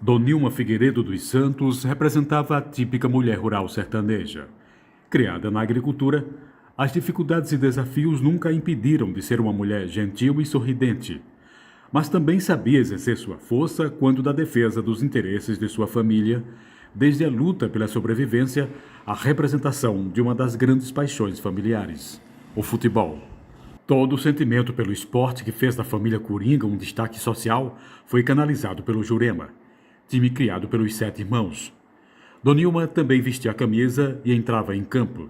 Donilma Figueiredo dos Santos representava a típica mulher rural sertaneja. Criada na agricultura, as dificuldades e desafios nunca a impediram de ser uma mulher gentil e sorridente, mas também sabia exercer sua força quando da defesa dos interesses de sua família, desde a luta pela sobrevivência à representação de uma das grandes paixões familiares, o futebol. Todo o sentimento pelo esporte que fez da família Coringa um destaque social foi canalizado pelo Jurema, time criado pelos 7 irmãos. Donilma também vestia a camisa e entrava em campo.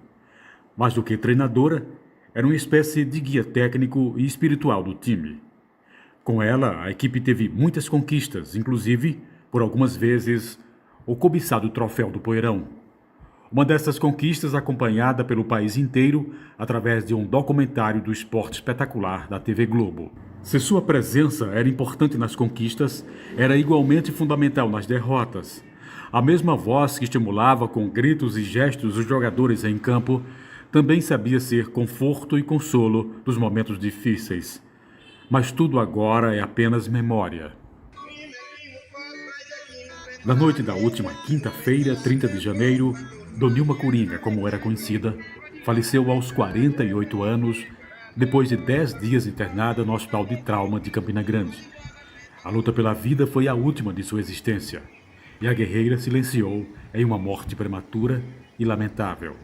Mais do que treinadora, era uma espécie de guia técnico e espiritual do time. Com ela, a equipe teve muitas conquistas, inclusive, por algumas vezes, o cobiçado troféu do Poeirão. Uma dessas conquistas acompanhada pelo país inteiro através de um documentário do esporte espetacular da TV Globo. Se sua presença era importante nas conquistas, era igualmente fundamental nas derrotas. A mesma voz que estimulava com gritos e gestos os jogadores em campo também sabia ser conforto e consolo nos momentos difíceis. Mas tudo agora é apenas memória. Na noite da última quinta-feira, 30 de janeiro, Donilma Coringa, como era conhecida, faleceu aos 48 anos, depois de 10 dias internada no Hospital de Trauma de Campina Grande. A luta pela vida foi a última de sua existência, e a guerreira silenciou em uma morte prematura e lamentável.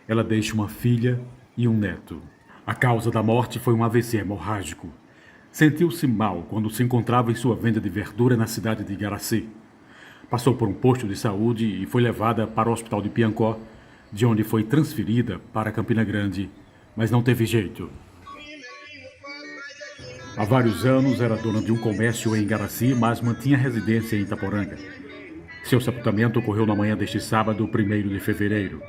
Ela deixa uma filha e um neto. A causa da morte foi um AVC hemorrágico. Sentiu-se mal quando se encontrava em sua venda de verdura na cidade de Igaracy. Passou por um posto de saúde e foi levada para o hospital de Piancó, de onde foi transferida para Campina Grande, mas não teve jeito. Há vários anos era dona de um comércio em Igaracy, mas mantinha residência em Itaporanga. Seu sepultamento ocorreu na manhã deste sábado, 1º de fevereiro.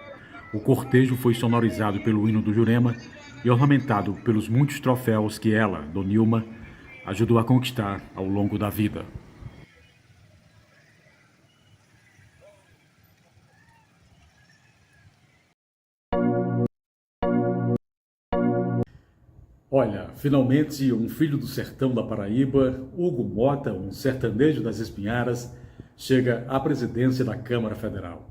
O cortejo foi sonorizado pelo hino do Jurema e ornamentado pelos muitos troféus que ela, Donilma, ajudou a conquistar ao longo da vida. Olha, finalmente um filho do sertão da Paraíba, Hugo Mota, um sertanejo das Espinharas, chega à presidência da Câmara Federal.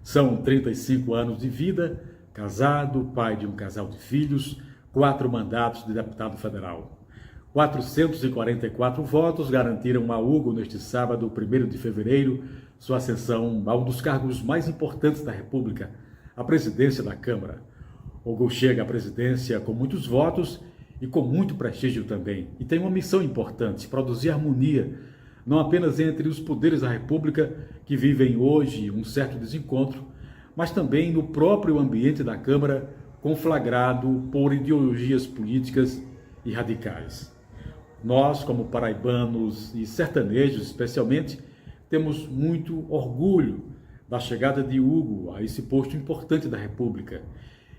São 35 anos de vida, casado, pai de um casal de filhos, 4 mandatos de deputado federal. 444 votos garantiram a Hugo neste sábado, 1º de fevereiro, sua ascensão a um dos cargos mais importantes da República, a presidência da Câmara. Hugo chega à presidência com muitos votos e com muito prestígio também. E tem uma missão importante: produzir harmonia, não apenas entre os poderes da República, que vivem hoje um certo desencontro, mas também no próprio ambiente da Câmara, conflagrado por ideologias políticas e radicais. Nós, como paraibanos e sertanejos especialmente, temos muito orgulho da chegada de Hugo a esse posto importante da República.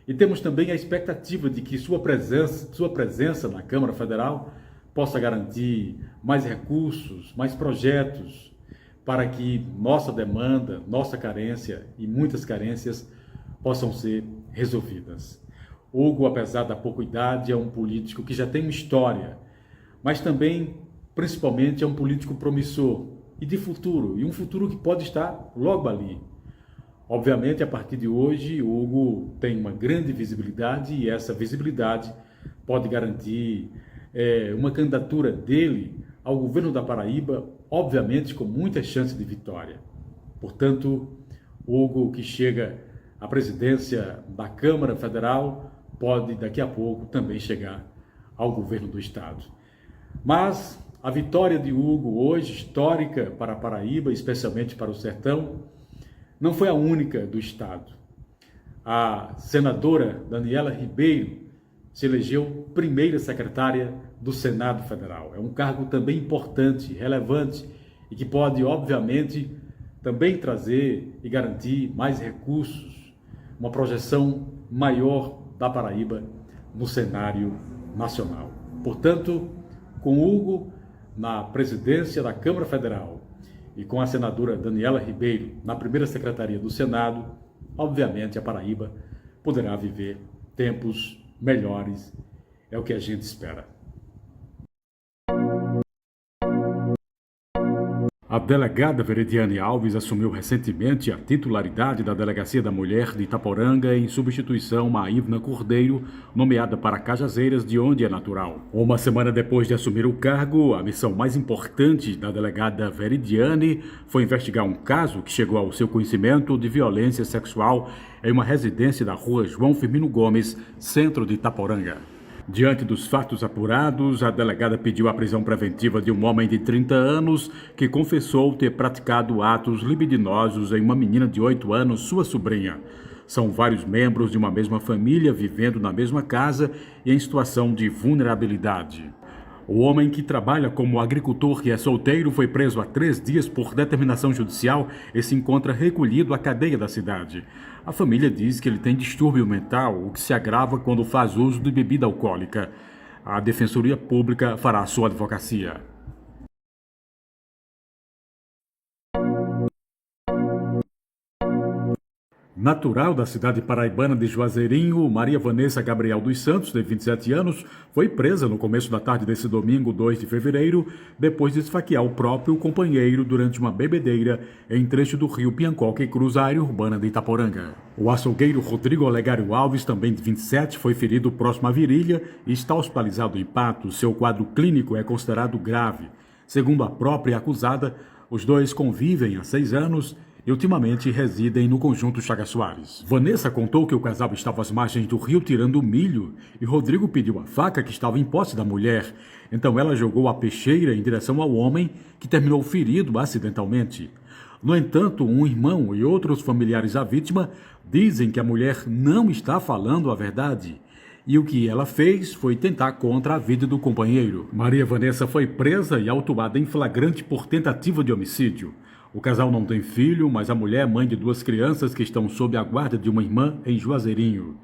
E temos também a expectativa de que sua presença na Câmara Federal possa garantir mais recursos, mais projetos, para que nossa demanda, nossa carência e muitas carências possam ser resolvidas. Hugo, apesar da pouca idade, é um político que já tem uma história, mas também, principalmente, é um político promissor e de futuro, e um futuro que pode estar logo ali. Obviamente, a partir de hoje, o Hugo tem uma grande visibilidade e essa visibilidade pode garantir uma candidatura dele ao governo da Paraíba, obviamente com muitas chances de vitória. Portanto, Hugo, que chega à presidência da Câmara Federal, pode daqui a pouco também chegar ao governo do Estado. Mas a vitória de Hugo hoje, histórica para a Paraíba, especialmente para o sertão, não foi a única do Estado. A senadora Daniela Ribeiro se elegeu primeira secretária do Senado Federal. É um cargo também importante, relevante e que pode, obviamente, também trazer e garantir mais recursos, uma projeção maior da Paraíba no cenário nacional. Portanto, com Hugo na presidência da Câmara Federal e com a senadora Daniela Ribeiro na primeira secretaria do Senado, obviamente a Paraíba poderá viver tempos melhores, é o que a gente espera. A delegada Veridiane Alves assumiu recentemente a titularidade da Delegacia da Mulher de Itaporanga em substituição a Ivna Cordeiro, nomeada para Cajazeiras, de onde é natural. Uma semana depois de assumir o cargo, a missão mais importante da delegada Veridiane foi investigar um caso que chegou ao seu conhecimento de violência sexual em uma residência da rua João Firmino Gomes, centro de Itaporanga. Diante dos fatos apurados, a delegada pediu a prisão preventiva de um homem de 30 anos que confessou ter praticado atos libidinosos em uma menina de 8 anos, sua sobrinha. São vários membros de uma mesma família vivendo na mesma casa e em situação de vulnerabilidade. O homem, que trabalha como agricultor e é solteiro, foi preso há 3 dias por determinação judicial e se encontra recolhido à cadeia da cidade. A família diz que ele tem distúrbio mental, o que se agrava quando faz uso de bebida alcoólica. A Defensoria Pública fará sua advocacia. Natural da cidade paraibana de Juazeirinho, Maria Vanessa Gabriel dos Santos, de 27 anos, foi presa no começo da tarde desse domingo, 2 de fevereiro, depois de esfaquear o próprio companheiro durante uma bebedeira em trecho do rio Piancó, que cruza a área urbana de Itaporanga. O açougueiro Rodrigo Olegário Alves, também de 27, foi ferido próximo à virilha e está hospitalizado em Patos. Seu quadro clínico é considerado grave. Segundo a própria acusada, os dois convivem há 6 anos e ultimamente residem no conjunto Chagas Soares. Vanessa contou que o casal estava às margens do rio tirando milho e Rodrigo pediu a faca que estava em posse da mulher. Então ela jogou a peixeira em direção ao homem, que terminou ferido acidentalmente. No entanto, um irmão e outros familiares da vítima dizem que a mulher não está falando a verdade. E o que ela fez foi tentar contra a vida do companheiro. Maria Vanessa foi presa e autuada em flagrante por tentativa de homicídio. O casal não tem filho, mas a mulher é mãe de 2 crianças que estão sob a guarda de uma irmã em Juazeirinho.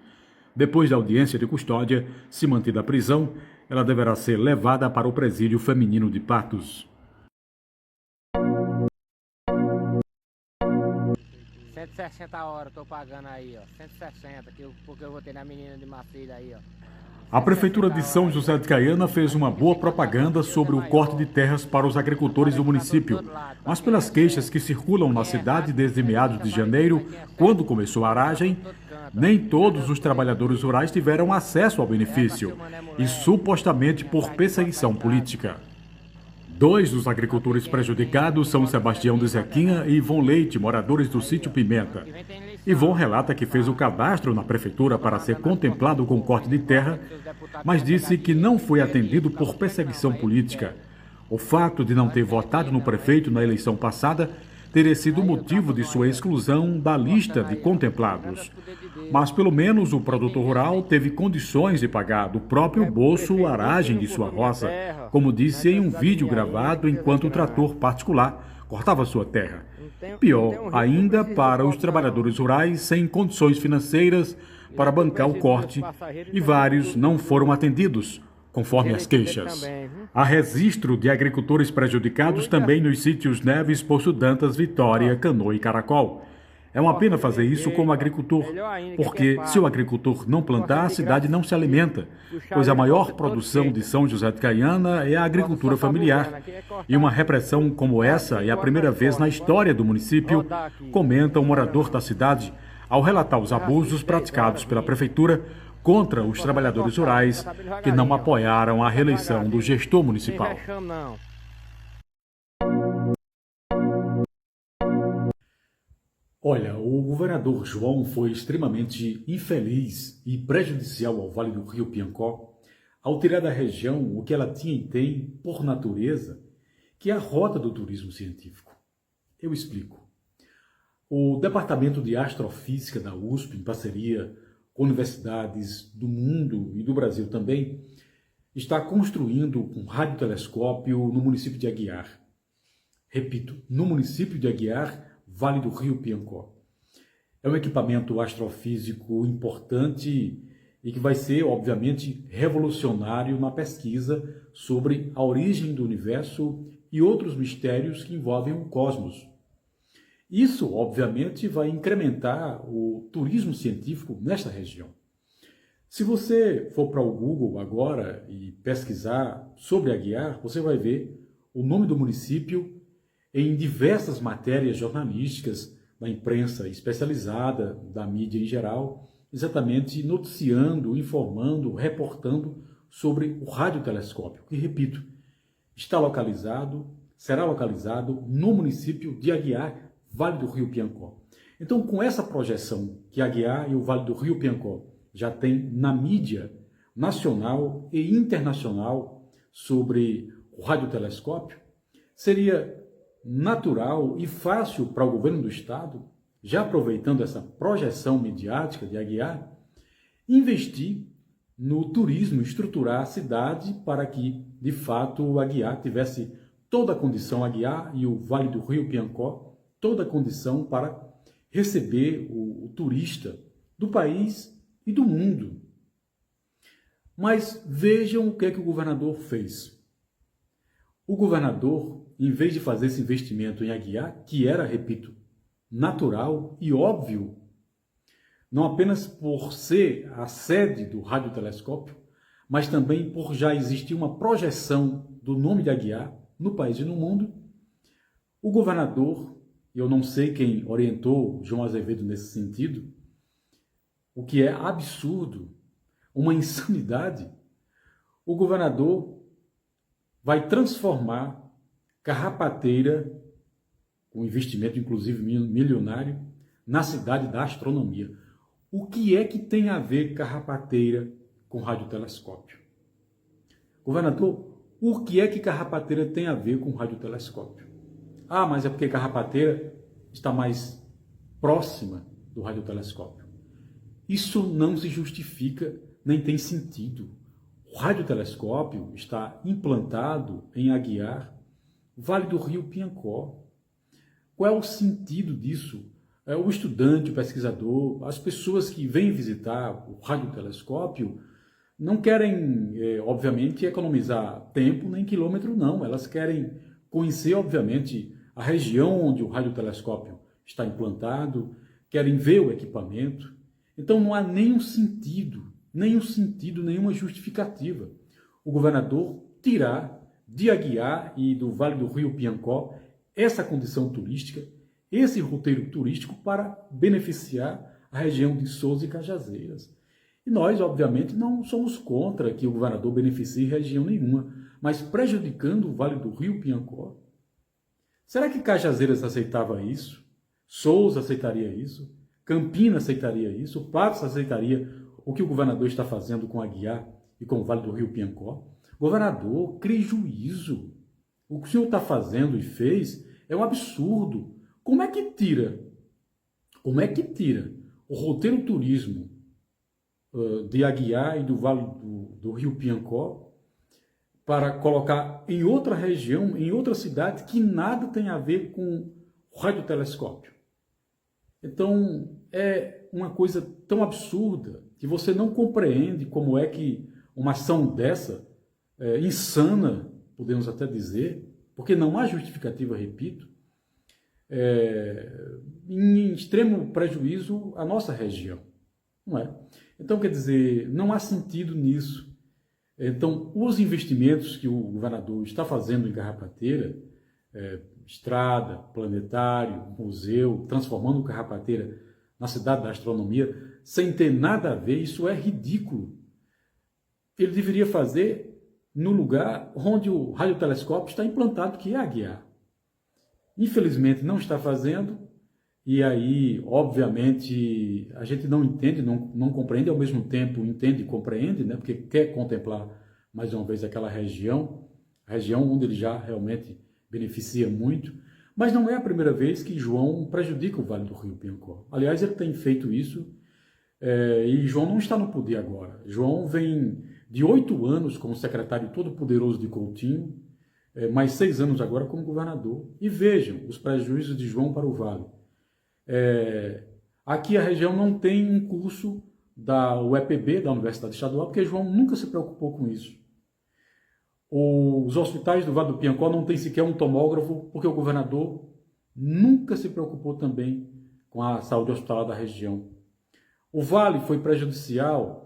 Depois da audiência de custódia, se mantida a prisão, ela deverá ser levada para o presídio feminino de Patos. 160 a hora eu tô pagando aí, ó. 160, porque eu vou ter na menina de Macilha aí, ó. A Prefeitura de São José de Caiana fez uma boa propaganda sobre o corte de terras para os agricultores do município, mas pelas queixas que circulam na cidade desde meados de janeiro, quando começou a aragem, nem todos os trabalhadores rurais tiveram acesso ao benefício, e supostamente por perseguição política. 2 dos agricultores prejudicados são Sebastião de Zequinha e Ivon Leite, moradores do sítio Pimenta. Ivon relata que fez o cadastro na prefeitura para ser contemplado com corte de terra, mas disse que não foi atendido por perseguição política. O fato de não ter votado no prefeito na eleição passada teria sido motivo de sua exclusão da lista de contemplados. Mas pelo menos o produtor rural teve condições de pagar do próprio bolso a aragem de sua roça, como disse em um vídeo gravado enquanto o trator particular cortava sua terra. Pior ainda para os trabalhadores rurais sem condições financeiras para bancar o corte, e vários não foram atendidos, conforme as queixas. Há registro de agricultores prejudicados também nos sítios Neves, Poço Dantas, Vitória, Canoa e Caracol. É uma pena fazer isso como agricultor, porque se o agricultor não plantar, a cidade não se alimenta, pois a maior produção de São José de Caiana é a agricultura familiar. E uma repressão como essa é a primeira vez na história do município, comenta um morador da cidade, ao relatar os abusos praticados pela prefeitura contra os trabalhadores rurais que não apoiaram a reeleição do gestor municipal. Olha, o governador João foi extremamente infeliz e prejudicial ao Vale do Rio Piancó ao tirar da região o que ela tinha e tem por natureza, que é a rota do turismo científico. Eu explico. O Departamento de Astrofísica da USP, em parceria com universidades do mundo e do Brasil também, está construindo um radiotelescópio no município de Aguiar. Repito, no município de Aguiar, Vale do Rio Piancó. É um equipamento astrofísico importante e que vai ser, obviamente, revolucionário na pesquisa sobre a origem do universo e outros mistérios que envolvem o cosmos. Isso, obviamente, vai incrementar o turismo científico nesta região. Se você for para o Google agora e pesquisar sobre Aguiar, você vai ver o nome do município em diversas matérias jornalísticas da imprensa especializada, da mídia em geral, exatamente noticiando, informando, reportando sobre o radiotelescópio, que, repito, será localizado no município de Aguiar, Vale do Rio Piancó. Então, com essa projeção que Aguiar e o Vale do Rio Piancó já têm na mídia nacional e internacional sobre o radiotelescópio, seria natural e fácil para o governo do estado, já aproveitando essa projeção midiática de Aguiar, investir no turismo, estruturar a cidade para que, de fato, o Aguiar tivesse toda a condição, Aguiar e o Vale do Rio Piancó, toda a condição para receber o turista do país e do mundo. Mas vejam o que é que o governador fez. O governador, em vez de fazer esse investimento em Aguiar, que era, repito, natural e óbvio, não apenas por ser a sede do radiotelescópio, mas também por já existir uma projeção do nome de Aguiar no país e no mundo, o governador, eu não sei quem orientou João Azevedo nesse sentido, o que é absurdo, uma insanidade, o governador vai transformar Carrapateira, com investimento inclusive milionário, na cidade da astronomia. O que é que tem a ver Carrapateira com radiotelescópio? Governador, o que é que Carrapateira tem a ver com radiotelescópio? Ah, mas é porque Carrapateira está mais próxima do radiotelescópio. Isso não se justifica, nem tem sentido. O radiotelescópio está implantado em Aguiar, Vale do Rio Piancó. Qual é o sentido disso? O estudante, o pesquisador, as pessoas que vêm visitar o radiotelescópio não querem, obviamente, economizar tempo nem quilômetro, não. Elas querem conhecer, obviamente, a região onde o radiotelescópio está implantado, querem ver o equipamento. Então não há nenhum sentido, nenhuma justificativa o governador tirar de Aguiar e do Vale do Rio Piancó essa condição turística, esse roteiro turístico para beneficiar a região de Sousa e Cajazeiras. E nós, obviamente, não somos contra que o governador beneficie região nenhuma, mas prejudicando o Vale do Rio Piancó. Será que Cajazeiras aceitava isso? Sousa aceitaria isso? Campinas aceitaria isso? Patos aceitaria o que o governador está fazendo com Aguiar e com o Vale do Rio Piancó? Governador, crie juízo. O que o senhor está fazendo e fez é um absurdo. Como é que tira o roteiro turismo de Aguiar e do Vale do Rio Piancó para colocar em outra região, em outra cidade, que nada tem a ver com o radiotelescópio? Então, é uma coisa tão absurda que você não compreende como é que uma ação dessa, insana, podemos até dizer, porque não há justificativa, repito, em extremo prejuízo à nossa região, não é? Então, quer dizer, não há sentido nisso. Então, os investimentos que o governador está fazendo em Carrapateira, estrada, planetário, museu, transformando Carrapateira na cidade da astronomia, sem ter nada a ver, isso é ridículo. Ele deveria fazer no lugar onde o radiotelescópio está implantado, que é Aguiar. Infelizmente não está fazendo, e aí, obviamente, a gente não entende, não compreende, ao mesmo tempo entende e compreende, né? Porque quer contemplar, mais uma vez, aquela região onde ele já realmente beneficia muito, mas não é a primeira vez que João prejudica o Vale do Rio Piancó. Aliás, ele tem feito isso, e João não está no poder agora. João vem de 8 anos como secretário todo-poderoso de Coutinho, mais 6 anos agora como governador. E vejam os prejuízos de João para o Vale. Aqui a região não tem um curso da UEPB, da Universidade Estadual, porque João nunca se preocupou com isso. Os hospitais do Vale do Piancó não têm sequer um tomógrafo, porque o governador nunca se preocupou também com a saúde hospitalar da região. O Vale foi prejudicado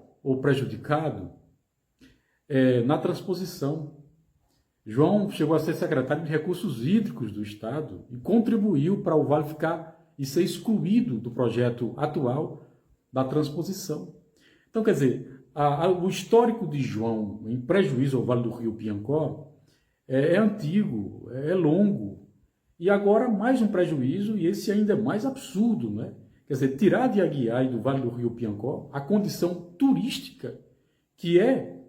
na transposição. João chegou a ser secretário de Recursos Hídricos do Estado e contribuiu para o Vale ficar e ser excluído do projeto atual da transposição. Então, quer dizer, o histórico de João em prejuízo ao Vale do Rio Piancó é antigo, é longo, e agora mais um prejuízo, e esse ainda é mais absurdo, né? Quer dizer, tirar de Aguiar e do Vale do Rio Piancó a condição turística que é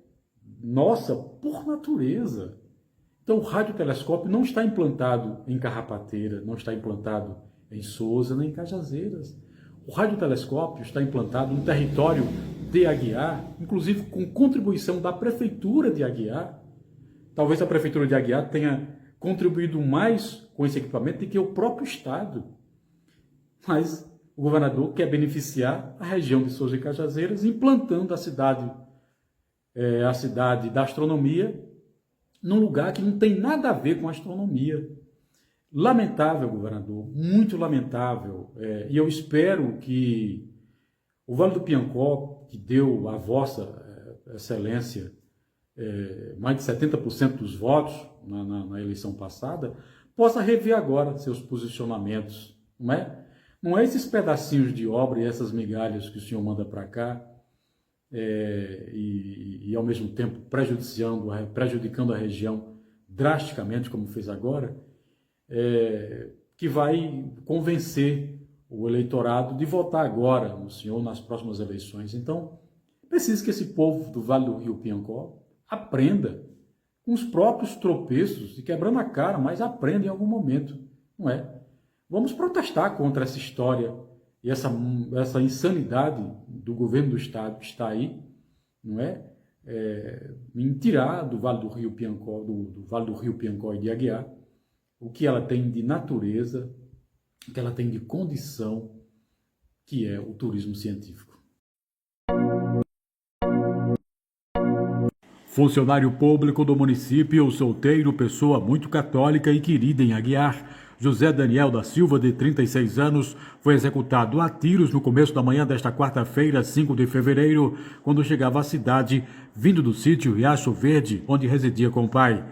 nossa por natureza. Então, o radiotelescópio não está implantado em Carrapateira, não está implantado em Sousa, nem em Cajazeiras. O radiotelescópio está implantado no território de Aguiar, inclusive com contribuição da Prefeitura de Aguiar. Talvez a Prefeitura de Aguiar tenha contribuído mais com esse equipamento do que o próprio Estado. Mas o governador quer beneficiar a região de Sousa e Cajazeiras, implantando a cidade da astronomia, num lugar que não tem nada a ver com astronomia. Lamentável, governador, muito lamentável. E eu espero que o Vale do Piancó, que deu à vossa excelência mais de 70% dos votos na eleição passada, possa rever agora seus posicionamentos. Não é? Não é esses pedacinhos de obra e essas migalhas que o senhor manda para cá, e ao mesmo tempo prejudicando a região drasticamente, como fez agora, que vai convencer o eleitorado de votar agora no senhor nas próximas eleições. Então, precisa que esse povo do Vale do Rio Piancó aprenda com os próprios tropeços e quebrando a cara, mas aprenda em algum momento, não é? Vamos protestar contra essa história e essa insanidade do governo do Estado que está aí, não é? Em tirar do Vale do Rio Piancó, do Vale do Rio Piancó e de Aguiar, o que ela tem de natureza, o que ela tem de condição, que é o turismo científico. Funcionário público do município, solteiro, pessoa muito católica e querida em Aguiar, José Daniel da Silva, de 36 anos, foi executado a tiros no começo da manhã desta quarta-feira, 5 de fevereiro, quando chegava à cidade, vindo do sítio Riacho Verde, onde residia com o pai.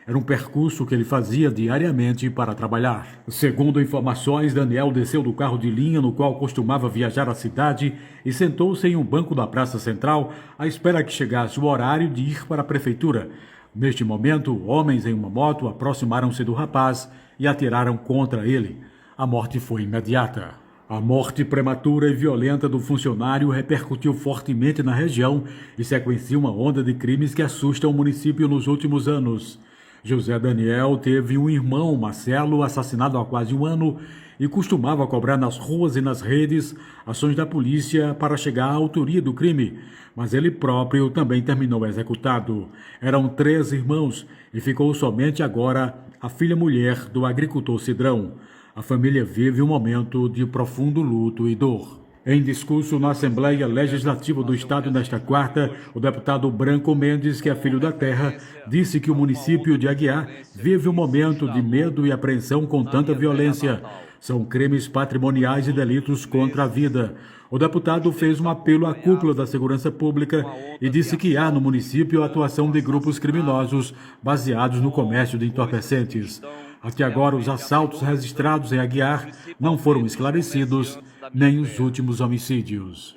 Era um percurso que ele fazia diariamente para trabalhar. Segundo informações, Daniel desceu do carro de linha no qual costumava viajar à cidade e sentou-se em um banco da Praça Central à espera que chegasse o horário de ir para a prefeitura. Neste momento, homens em uma moto aproximaram-se do rapaz e atiraram contra ele. A morte foi imediata. A morte prematura e violenta do funcionário repercutiu fortemente na região e sequencia uma onda de crimes que assustam o município nos últimos anos. José Daniel teve um irmão, Marcelo, assassinado há quase um ano e costumava cobrar nas ruas e nas redes ações da polícia para chegar à autoria do crime, mas ele próprio também terminou executado. Eram 3 irmãos e ficou somente agora a filha mulher do agricultor Cidrão. A família vive um momento de profundo luto e dor. Em discurso na Assembleia Legislativa do Estado nesta quarta, o deputado Branco Mendes, que é filho da terra, disse que o município de Aguiar vive um momento de medo e apreensão com tanta violência. São crimes patrimoniais e delitos contra a vida. O deputado fez um apelo à cúpula da segurança pública e disse que há no município a atuação de grupos criminosos baseados no comércio de entorpecentes. Até agora, os assaltos registrados em Aguiar não foram esclarecidos, nem os últimos homicídios.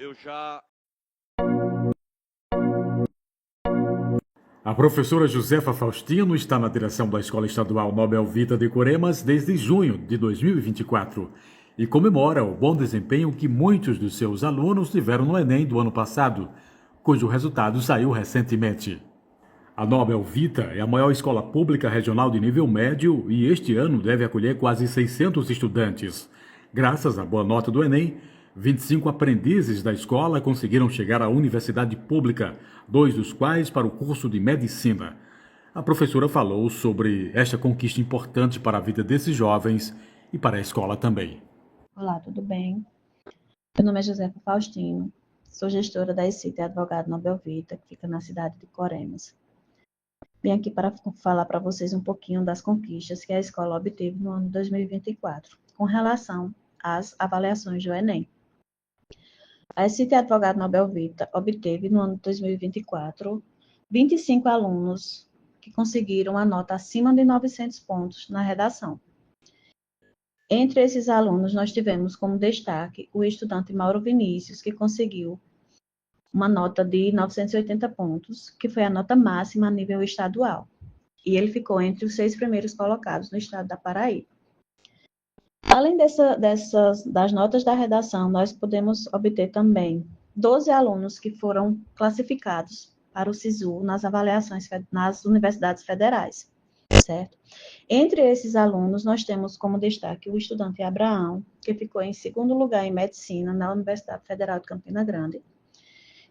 A professora Josefa Faustino está na direção da Escola Estadual Nobel Vita de Coremas desde junho de 2024 e comemora o bom desempenho que muitos dos seus alunos tiveram no Enem do ano passado, cujo resultado saiu recentemente. A Nobel Vita é a maior escola pública regional de nível médio e este ano deve acolher quase 600 estudantes. Graças à boa nota do Enem, 25 aprendizes da escola conseguiram chegar à universidade pública, 2 dos quais para o curso de medicina. A professora falou sobre esta conquista importante para a vida desses jovens e para a escola também. Olá, tudo bem? Meu nome é Josefa Faustino, sou gestora da ECIT Advogado Nobel Vita, que fica na cidade de Coremas. Vim aqui para falar para vocês um pouquinho das conquistas que a escola obteve no ano 2024, com relação às avaliações do Enem. A ECIT Advogado Nobel Vita obteve no ano 2024 25 alunos que conseguiram a nota acima de 900 pontos na redação. Entre esses alunos, nós tivemos como destaque o estudante Mauro Vinícius, que conseguiu uma nota de 980 pontos, que foi a nota máxima a nível estadual. E ele ficou entre os 6 primeiros colocados no estado da Paraíba. Além das notas da redação, nós podemos obter também 12 alunos que foram classificados para o SISU nas avaliações nas universidades federais, certo? Entre esses alunos, nós temos como destaque o estudante Abraão, que ficou em segundo lugar em medicina na Universidade Federal de Campina Grande,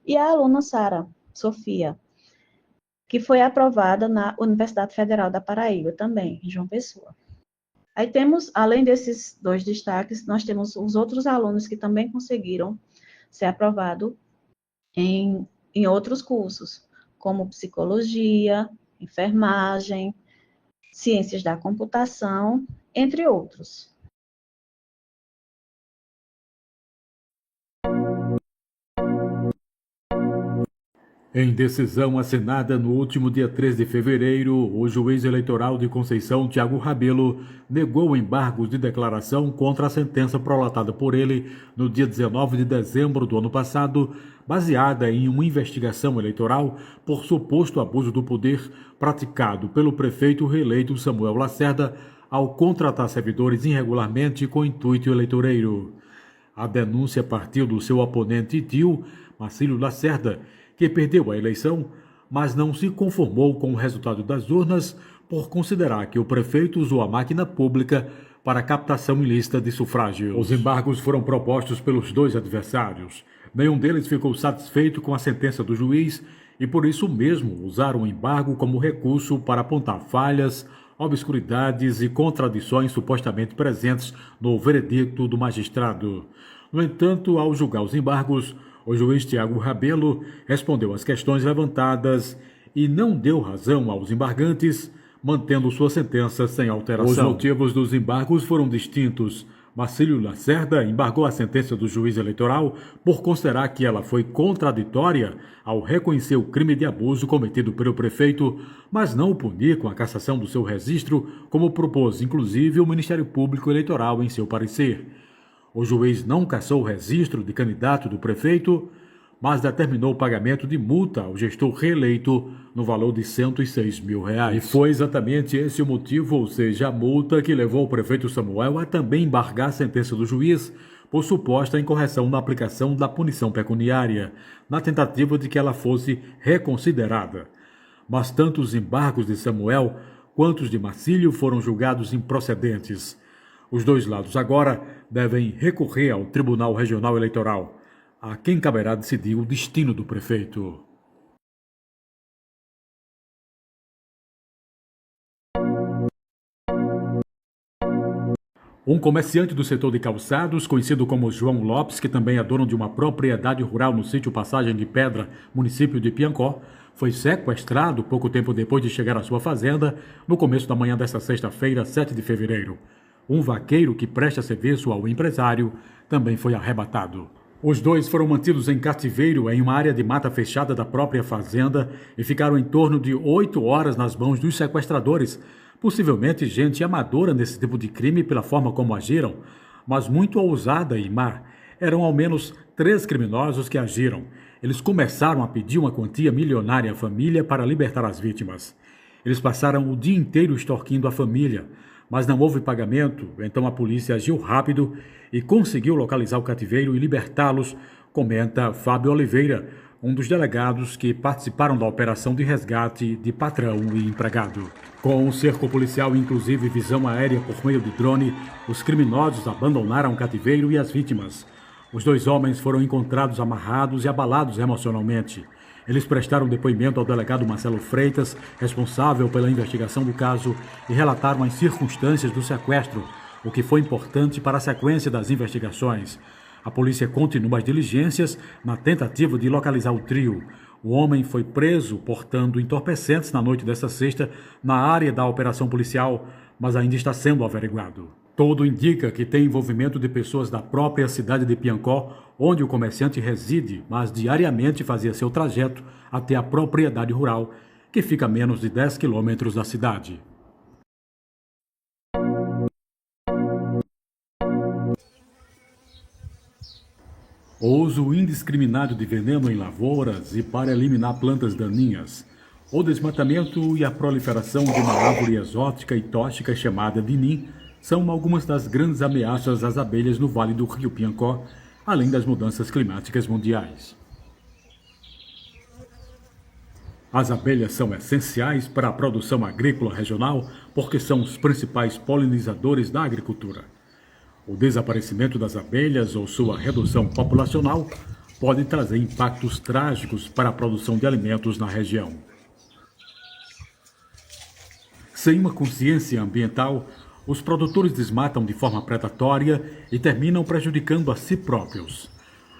e a aluna Sara Sofia, que foi aprovada na Universidade Federal da Paraíba também, em João Pessoa. Aí temos, além desses 2 destaques, nós temos os outros alunos que também conseguiram ser aprovados em outros cursos, como psicologia, enfermagem, ciências da computação, entre outros. Em decisão assinada no último dia 3 de fevereiro, o juiz eleitoral de Conceição, Tiago Rabelo, negou embargos de declaração contra a sentença prolatada por ele no dia 19 de dezembro do ano passado, baseada em uma investigação eleitoral por suposto abuso do poder praticado pelo prefeito reeleito Samuel Lacerda ao contratar servidores irregularmente com intuito eleitoreiro. A denúncia partiu do seu oponente e tio, Marcílio Lacerda, que perdeu a eleição, mas não se conformou com o resultado das urnas por considerar que o prefeito usou a máquina pública para a captação ilícita de sufrágios. Os embargos foram propostos pelos 2 adversários. Nenhum deles ficou satisfeito com a sentença do juiz e, por isso mesmo, usaram o embargo como recurso para apontar falhas, obscuridades e contradições supostamente presentes no veredicto do magistrado. No entanto, ao julgar os embargos, o juiz Tiago Rabelo respondeu às questões levantadas e não deu razão aos embargantes, mantendo sua sentença sem alteração. Os motivos dos embargos foram distintos. Marcílio Lacerda embargou a sentença do juiz eleitoral por considerar que ela foi contraditória ao reconhecer o crime de abuso cometido pelo prefeito, mas não o punir com a cassação do seu registro, como propôs inclusive o Ministério Público Eleitoral em seu parecer. O juiz não cassou o registro de candidato do prefeito, mas determinou o pagamento de multa ao gestor reeleito no valor de R$106 mil. E foi exatamente esse o motivo, ou seja, a multa que levou o prefeito Samuel a também embargar a sentença do juiz por suposta incorreção na aplicação da punição pecuniária, na tentativa de que ela fosse reconsiderada. Mas tanto os embargos de Samuel quanto os de Marcílio foram julgados improcedentes. Os 2 lados agora devem recorrer ao Tribunal Regional Eleitoral, a quem caberá decidir o destino do prefeito. Um comerciante do setor de calçados, conhecido como João Lopes, que também é dono de uma propriedade rural no sítio Passagem de Pedra, município de Piancó, foi sequestrado pouco tempo depois de chegar à sua fazenda, no começo da manhã desta sexta-feira, 7 de fevereiro. Um vaqueiro que presta serviço ao empresário também foi arrebatado. Os 2 foram mantidos em cativeiro em uma área de mata fechada da própria fazenda e ficaram em torno de 8 horas nas mãos dos sequestradores, possivelmente gente amadora nesse tipo de crime pela forma como agiram, mas muito ousada e má. Eram ao menos 3 criminosos que agiram. Eles começaram a pedir uma quantia milionária à família para libertar as vítimas. Eles passaram o dia inteiro extorquindo a família, mas não houve pagamento, então a polícia agiu rápido e conseguiu localizar o cativeiro e libertá-los, comenta Fábio Oliveira, um dos delegados que participaram da operação de resgate de patrão e empregado. Com o cerco policial, inclusive visão aérea por meio de drone, os criminosos abandonaram o cativeiro e as vítimas. Os 2 homens foram encontrados amarrados e abalados emocionalmente. Eles prestaram depoimento ao delegado Marcelo Freitas, responsável pela investigação do caso, e relataram as circunstâncias do sequestro, o que foi importante para a sequência das investigações. A polícia continua as diligências na tentativa de localizar o trio. O homem foi preso portando entorpecentes na noite desta sexta na área da operação policial, mas ainda está sendo averiguado. Tudo indica que tem envolvimento de pessoas da própria cidade de Piancó, onde o comerciante reside, mas diariamente fazia seu trajeto até a propriedade rural, que fica a menos de 10 quilômetros da cidade. O uso indiscriminado de veneno em lavouras e para eliminar plantas daninhas, o desmatamento e a proliferação de uma árvore exótica e tóxica chamada dinim são algumas das grandes ameaças às abelhas no Vale do Rio Piancó, além das mudanças climáticas mundiais. As abelhas são essenciais para a produção agrícola regional porque são os principais polinizadores da agricultura. O desaparecimento das abelhas ou sua redução populacional pode trazer impactos trágicos para a produção de alimentos na região. Sem uma consciência ambiental, os produtores desmatam de forma predatória e terminam prejudicando a si próprios.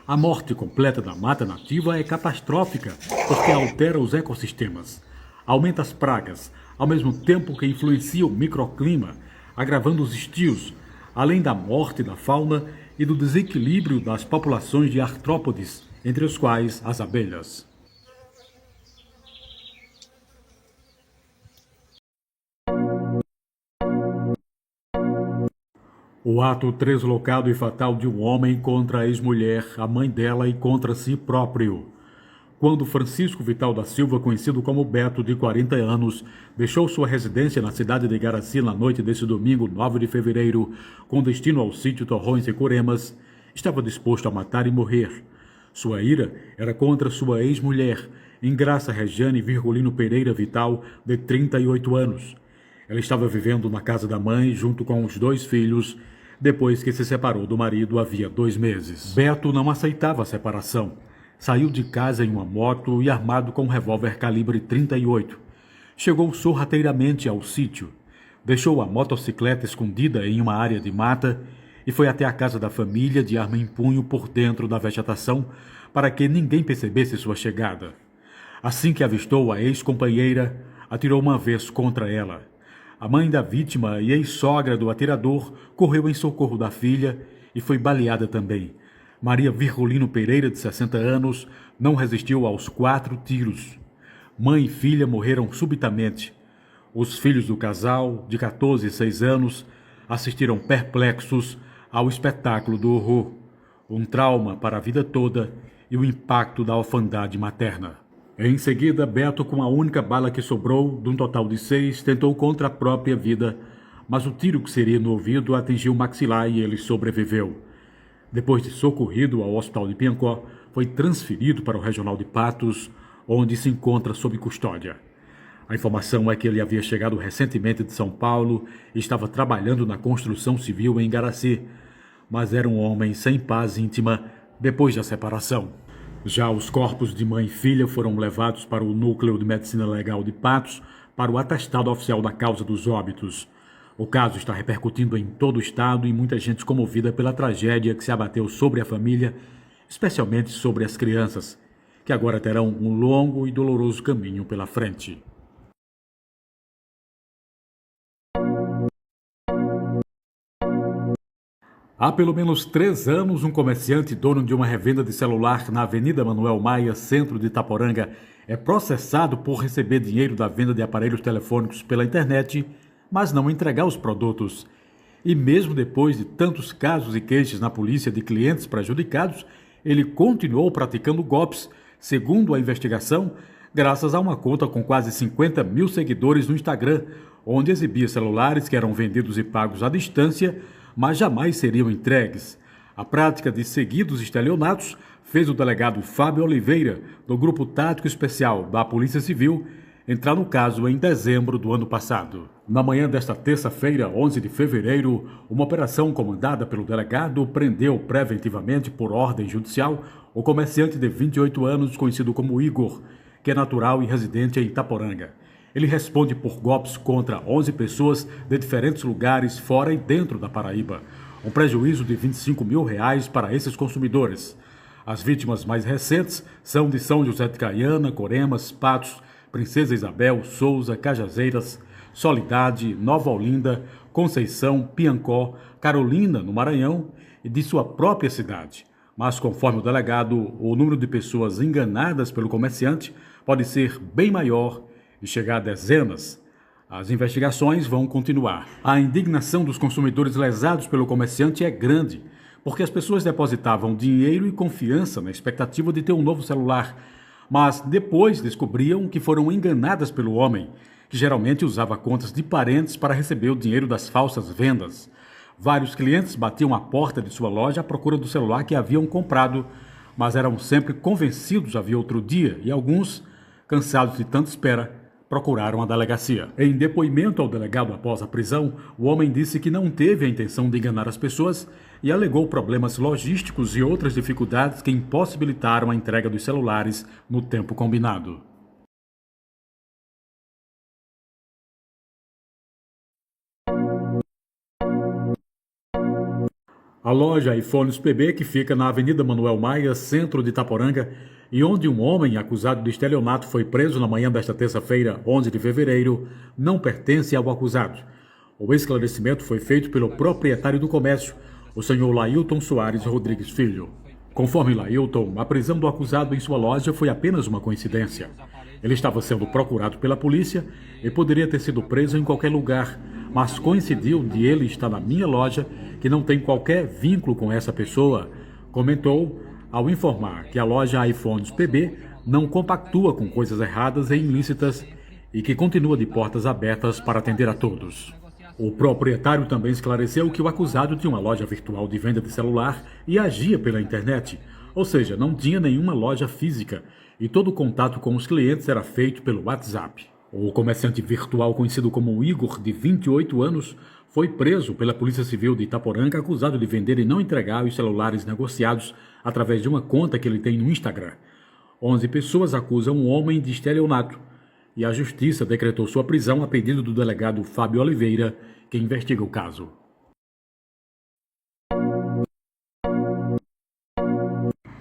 A morte completa da mata nativa é catastrófica porque altera os ecossistemas, aumenta as pragas, ao mesmo tempo que influencia o microclima, agravando os estios, além da morte da fauna e do desequilíbrio das populações de artrópodes, entre os quais as abelhas. O ato translocado e fatal de um homem contra a ex-mulher, a mãe dela e contra si próprio. Quando Francisco Vital da Silva, conhecido como Beto, de 40 anos, deixou sua residência na cidade de Igaracy na noite desse domingo, 9 de fevereiro, com destino ao sítio Torrões e Coremas, estava disposto a matar e morrer. Sua ira era contra sua ex-mulher, Ingraça Regiane Virgulino Pereira Vital, de 38 anos. Ela estava vivendo na casa da mãe, junto com os 2 filhos, depois que se separou do marido havia 2 meses. Beto não aceitava a separação. Saiu de casa em uma moto e armado com um revólver calibre 38. Chegou sorrateiramente ao sítio. Deixou a motocicleta escondida em uma área de mata e foi até a casa da família de arma em punho por dentro da vegetação para que ninguém percebesse sua chegada. Assim que avistou a ex-companheira, atirou uma vez contra ela. A mãe da vítima e ex-sogra do atirador correu em socorro da filha e foi baleada também. Maria Virgulino Pereira, de 60 anos, não resistiu aos 4 tiros. Mãe e filha morreram subitamente. Os filhos do casal, de 14 e 6 anos, assistiram perplexos ao espetáculo do horror, um trauma para a vida toda e o impacto da orfandade materna. Em seguida, Beto, com a única bala que sobrou, de um total de 6, tentou contra a própria vida, mas o tiro que seria no ouvido atingiu o maxilar e ele sobreviveu. Depois de socorrido ao Hospital de Piancó, foi transferido para o Regional de Patos, onde se encontra sob custódia. A informação é que ele havia chegado recentemente de São Paulo e estava trabalhando na construção civil em Igaracy, mas era um homem sem paz íntima depois da separação. Já os corpos de mãe e filha foram levados para o Núcleo de Medicina Legal de Patos para o atestado oficial da causa dos óbitos. O caso está repercutindo em todo o estado e muita gente comovida pela tragédia que se abateu sobre a família, especialmente sobre as crianças, que agora terão um longo e doloroso caminho pela frente. Há pelo menos 3 anos, um comerciante dono de uma revenda de celular na Avenida Manuel Maia, centro de Itaporanga, é processado por receber dinheiro da venda de aparelhos telefônicos pela internet, mas não entregar os produtos. E mesmo depois de tantos casos e queixas na polícia de clientes prejudicados, ele continuou praticando golpes, segundo a investigação, graças a uma conta com quase 50 mil seguidores no Instagram, onde exibia celulares que eram vendidos e pagos à distância, mas jamais seriam entregues. A prática de seguidos estelionatos fez o delegado Fábio Oliveira, do Grupo Tático Especial da Polícia Civil, entrar no caso em dezembro do ano passado. Na manhã desta terça-feira, 11 de fevereiro, uma operação comandada pelo delegado prendeu preventivamente por ordem judicial o comerciante de 28 anos, conhecido como Igor, que é natural e residente em Itaporanga. Ele responde por golpes contra 11 pessoas de diferentes lugares fora e dentro da Paraíba. Um prejuízo de R$25 mil para esses consumidores. As vítimas mais recentes são de São José de Caiana, Coremas, Patos, Princesa Isabel, Souza, Cajazeiras, Soledade, Nova Olinda, Conceição, Piancó, Carolina, no Maranhão e de sua própria cidade. Mas, conforme o delegado, o número de pessoas enganadas pelo comerciante pode ser bem maior e chegar a dezenas, as investigações vão continuar. A indignação dos consumidores lesados pelo comerciante é grande, porque as pessoas depositavam dinheiro e confiança na expectativa de ter um novo celular, mas depois descobriam que foram enganadas pelo homem, que geralmente usava contas de parentes para receber o dinheiro das falsas vendas. Vários clientes batiam à porta de sua loja à procura do celular que haviam comprado, mas eram sempre convencidos havia outro dia e alguns, cansados de tanta espera, procuraram a delegacia. Em depoimento ao delegado após a prisão, o homem disse que não teve a intenção de enganar as pessoas e alegou problemas logísticos e outras dificuldades que impossibilitaram a entrega dos celulares no tempo combinado. A loja iPhones PB, que fica na Avenida Manuel Maia, centro de Itaporanga, e onde um homem acusado de estelionato foi preso na manhã desta terça-feira, 11 de fevereiro, não pertence ao acusado. O esclarecimento foi feito pelo proprietário do comércio, o senhor Lailton Soares Rodrigues Filho. Conforme Lailton, a prisão do acusado em sua loja foi apenas uma coincidência. Ele estava sendo procurado pela polícia e poderia ter sido preso em qualquer lugar, mas coincidiu de ele estar na minha loja, que não tem qualquer vínculo com essa pessoa, comentou ao informar que a loja iPhones PB não compactua com coisas erradas e ilícitas e que continua de portas abertas para atender a todos. O proprietário também esclareceu que o acusado tinha uma loja virtual de venda de celular e agia pela internet, ou seja, não tinha nenhuma loja física e todo o contato com os clientes era feito pelo WhatsApp. O comerciante virtual conhecido como Igor, de 28 anos, foi preso pela Polícia Civil de Itaporanga acusado de vender e não entregar os celulares negociados através de uma conta que ele tem no Instagram. 11 pessoas acusam o homem de estelionato e a Justiça decretou sua prisão a pedido do delegado Fábio Oliveira, que investiga o caso.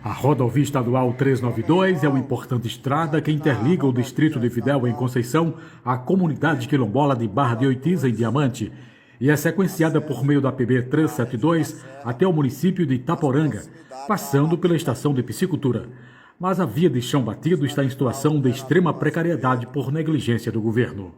A rodovia estadual 392 é uma importante estrada que interliga o distrito de Fidel, em Conceição, à comunidade quilombola de Barra de Oitiza, em Diamante, e é sequenciada por meio da PB 372 até o município de Itaporanga, passando pela estação de piscicultura. Mas a via de chão batido está em situação de extrema precariedade por negligência do governo.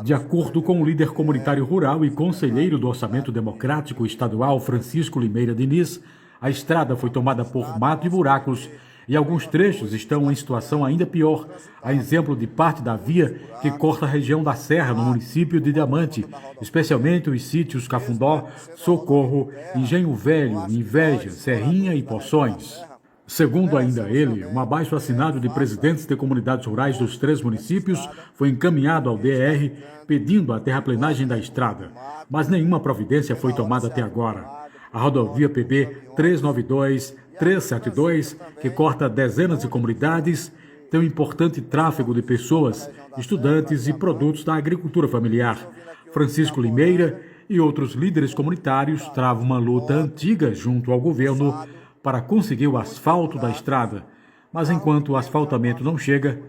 De acordo com o líder comunitário rural e conselheiro do Orçamento Democrático Estadual, Francisco Limeira Diniz, a estrada foi tomada por mato e buracos e alguns trechos estão em situação ainda pior, a exemplo de parte da via que corta a região da Serra, no município de Diamante, especialmente os sítios Cafundó, Socorro, Engenho Velho, Inveja, Serrinha e Poções. Segundo ainda ele, um abaixo-assinado de presidentes de comunidades rurais dos 3 municípios foi encaminhado ao DR pedindo a terraplenagem da estrada, mas nenhuma providência foi tomada até agora. A rodovia PB 392-372, que corta dezenas de comunidades, tem um importante tráfego de pessoas, estudantes e produtos da agricultura familiar. Francisco Limeira e outros líderes comunitários travam uma luta antiga junto ao governo para conseguir o asfalto da estrada, mas enquanto o asfaltamento não chega,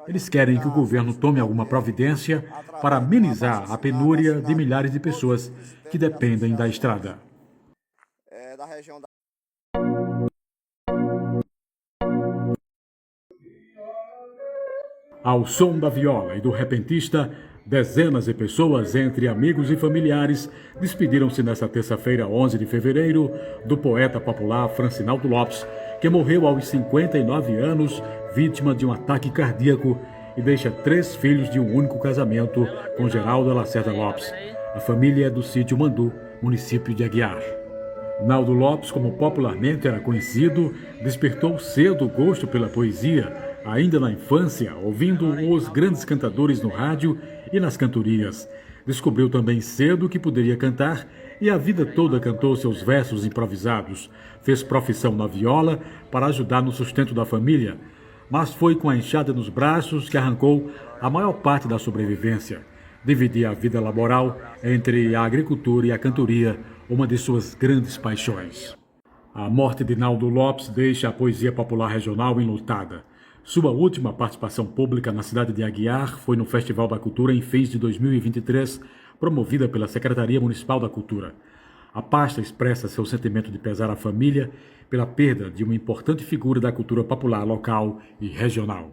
eles querem que o governo tome alguma providência para amenizar a penúria de milhares de pessoas que dependem da estrada. Ao som da viola e do repentista, dezenas de pessoas, entre amigos e familiares, despediram-se nesta terça-feira, 11 de fevereiro, do poeta popular Francinaldo Lopes, que morreu aos 59 anos, vítima de um ataque cardíaco, e deixa 3 filhos de um único casamento com Geraldo Lacerda Lopes. A família é do sítio Mandu, município de Aguiar. Naldo Lopes, como popularmente era conhecido, despertou cedo o gosto pela poesia, ainda na infância, ouvindo os grandes cantadores no rádio e nas cantorias. Descobriu também cedo que poderia cantar e a vida toda cantou seus versos improvisados. Fez profissão na viola para ajudar no sustento da família, mas foi com a enxada nos braços que arrancou a maior parte da sobrevivência. Dividia a vida laboral entre a agricultura e a cantoria, uma de suas grandes paixões. A morte de Naldo Lopes deixa a poesia popular regional enlutada. Sua última participação pública na cidade de Aguiar foi no Festival da Cultura em fins de 2023, promovida pela Secretaria Municipal da Cultura. A pasta expressa seu sentimento de pesar à família pela perda de uma importante figura da cultura popular local e regional.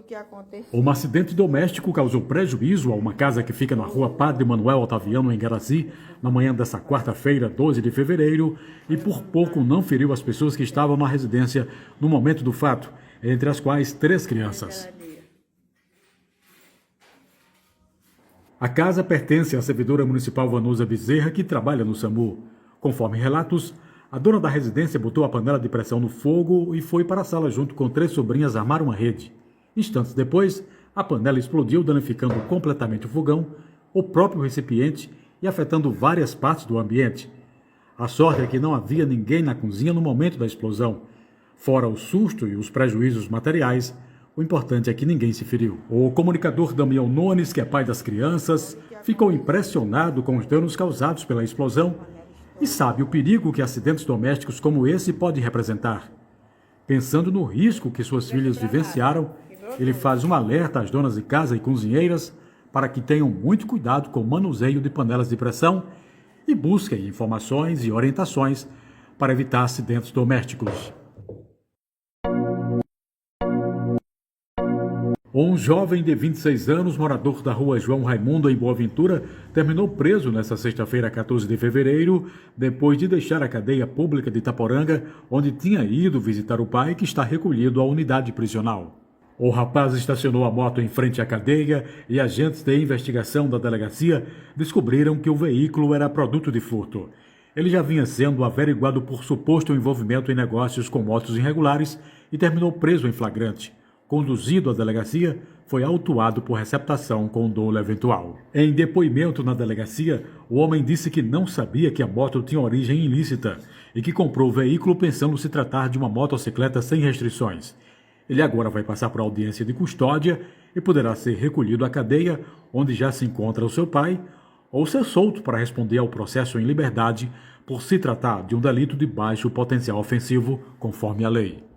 o que aconteceu. Um acidente doméstico causou prejuízo a uma casa que fica na rua Padre Manuel Otaviano, em Garaci, na manhã desta quarta-feira, 12 de fevereiro, e por pouco não feriu as pessoas que estavam na residência no momento do fato, entre as quais 3 crianças. A casa pertence à servidora municipal Vanusa Bezerra, que trabalha no SAMU. Conforme relatos, a dona da residência botou a panela de pressão no fogo e foi para a sala junto com 3 sobrinhas armar uma rede. Instantes depois, a panela explodiu, danificando completamente o fogão, o próprio recipiente e afetando várias partes do ambiente. A sorte é que não havia ninguém na cozinha no momento da explosão. Fora o susto e os prejuízos materiais, o importante é que ninguém se feriu. O comunicador Damião Nunes, que é pai das crianças, ficou impressionado com os danos causados pela explosão e sabe o perigo que acidentes domésticos como esse podem representar. Pensando no risco que suas filhas vivenciaram, ele faz um alerta às donas de casa e cozinheiras para que tenham muito cuidado com o manuseio de panelas de pressão e busquem informações e orientações para evitar acidentes domésticos. Um jovem de 26 anos, morador da rua João Raimundo, em Boa Ventura, terminou preso nesta sexta-feira, 14 de fevereiro, depois de deixar a cadeia pública de Itaporanga, onde tinha ido visitar o pai, que está recolhido à unidade prisional. O rapaz estacionou a moto em frente à cadeia e agentes de investigação da delegacia descobriram que o veículo era produto de furto. Ele já vinha sendo averiguado por suposto envolvimento em negócios com motos irregulares e terminou preso em flagrante. Conduzido à delegacia, foi autuado por receptação com dolo eventual. Em depoimento na delegacia, o homem disse que não sabia que a moto tinha origem ilícita e que comprou o veículo pensando se tratar de uma motocicleta sem restrições. Ele agora vai passar por audiência de custódia e poderá ser recolhido à cadeia, onde já se encontra o seu pai, ou ser solto para responder ao processo em liberdade por se tratar de um delito de baixo potencial ofensivo, conforme a lei.